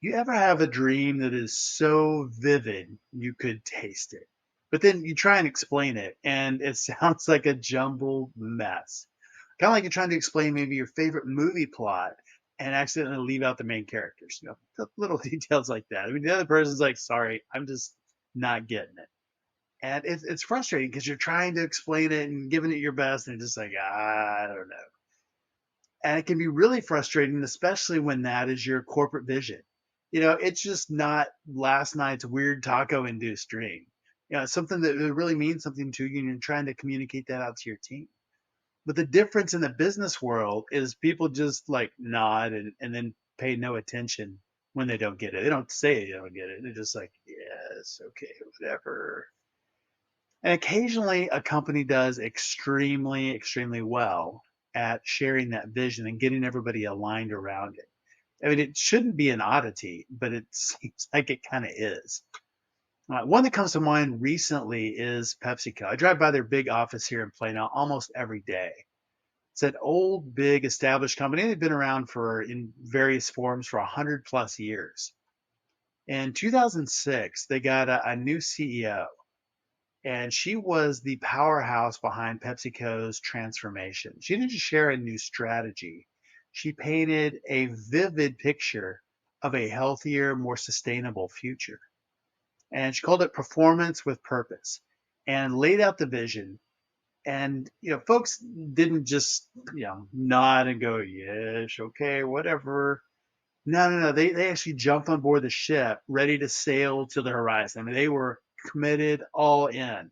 You ever have a dream that is so vivid you could taste it, but then you try and explain it and it sounds like a jumbled mess? Kind of like you're trying to explain maybe your favorite movie plot and accidentally leave out the main characters, little details like that. I mean, the other person's like, sorry, I'm just not getting it. And it's frustrating because you're trying to explain it and giving it your best, and it's just like, I don't know. And it can be really frustrating, especially when that is your corporate vision. It's just not last night's weird taco induced dream. It's something that really means something to you, and you're trying to communicate that out to your team. But the difference in the business world is people just like nod and then pay no attention when they don't get it. They don't say they don't get it. They're just like, yes, okay, whatever. And occasionally a company does extremely, extremely well at sharing that vision and getting everybody aligned around it. I mean, it shouldn't be an oddity, but it seems like it kind of is. One that comes to mind recently is PepsiCo. I drive by their big office here in Plano almost every day. It's an old, big, established company. They've been around for in various forms for 100 plus years. In 2006, they got a new CEO, and she was the powerhouse behind PepsiCo's transformation. She didn't just share a new strategy, she painted a vivid picture of a healthier, more sustainable future. And she called it Performance with Purpose and laid out the vision. And, folks didn't just, nod and go, yes, okay, whatever. No, no, no. They actually jumped on board the ship, ready to sail to the horizon. I mean, they were committed all in.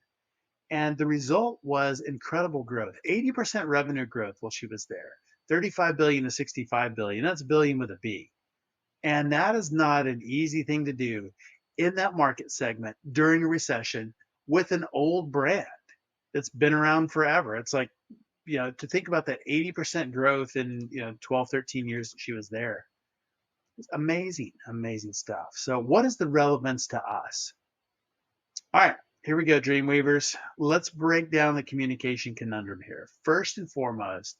And the result was incredible growth, 80% revenue growth while she was there, 35 billion to 65 billion. That's billion with a B. And that is not an easy thing to do in that market segment during a recession with an old brand that's been around forever. It's like, to think about that 80% growth in, 12, 13 years that she was there. It's amazing, amazing stuff. So what is the relevance to us? All right, here we go, Dreamweavers. Let's break down the communication conundrum here. First and foremost,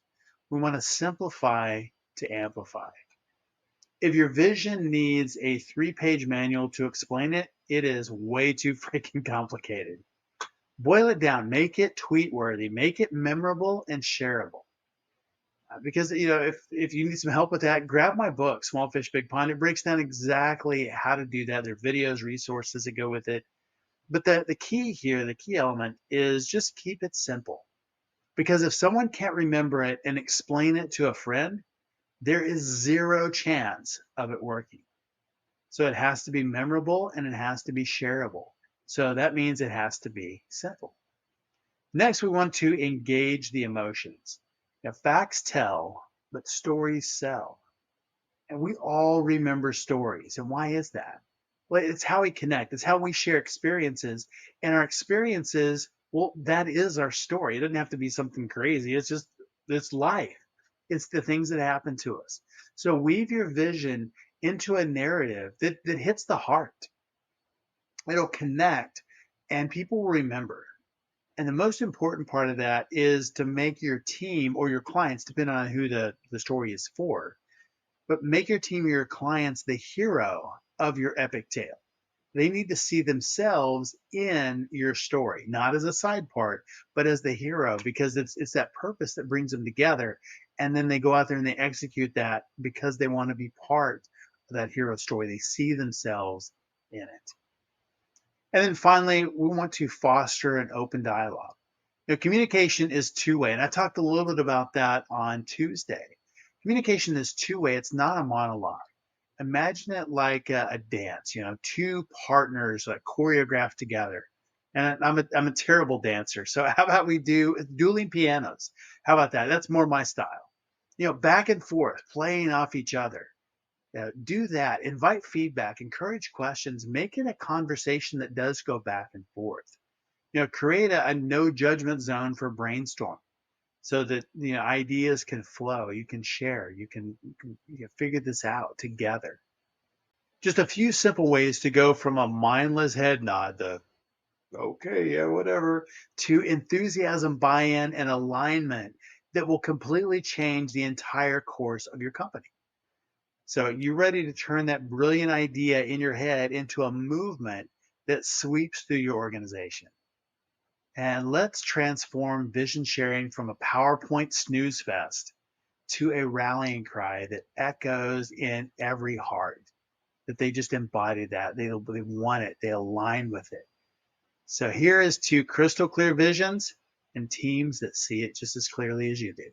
we want to simplify to amplify. If your vision needs a 3-page manual to explain it, it is way too freaking complicated. Boil it down, make it tweet worthy, make it memorable and shareable. Because if you need some help with that, grab my book, Small Fish Big Pond. It breaks down exactly how to do that. There are videos, resources that go with it. But the key here, the key element is just keep it simple. Because if someone can't remember it and explain it to a friend, there is zero chance of it working. So it has to be memorable and it has to be shareable. So that means it has to be simple. Next, we want to engage the emotions. Now, facts tell, but stories sell. And we all remember stories. And why is that? Well, it's how we connect. It's how we share experiences. And our experiences, well, that is our story. It doesn't have to be something crazy. It's life. It's the things that happen to us. So weave your vision into a narrative that hits the heart. It'll connect and people will remember. And the most important part of that is to make your team or your clients, depending on who the story is for, but make your team or your clients the hero of your epic tale. They need to see themselves in your story, not as a side part, but as the hero, because it's that purpose that brings them together. And then they go out there and they execute that because they want to be part of that hero story. They see themselves in it. And then finally, we want to foster an open dialogue. Communication is two-way, and I talked a little bit about that on Tuesday. Communication is two-way. It's not a monologue. Imagine it like a dance, two partners choreographed together. And I'm a terrible dancer. So how about we do dueling pianos? How about that? That's more my style. Back and forth, playing off each other. Do that. Invite feedback, encourage questions, make it a conversation that does go back and forth. Create a no judgment zone for brainstorm so that ideas can flow. You can share. You can figure this out together. Just a few simple ways to go from a mindless head nod, the okay, yeah, whatever, to enthusiasm, buy-in, and alignment that will completely change the entire course of your company. So you're ready to turn that brilliant idea in your head into a movement that sweeps through your organization. And let's transform vision sharing from a PowerPoint snooze fest to a rallying cry that echoes in every heart, that they just embody that. They want it. They align with it. So here is to crystal clear visions and teams that see it just as clearly as you do.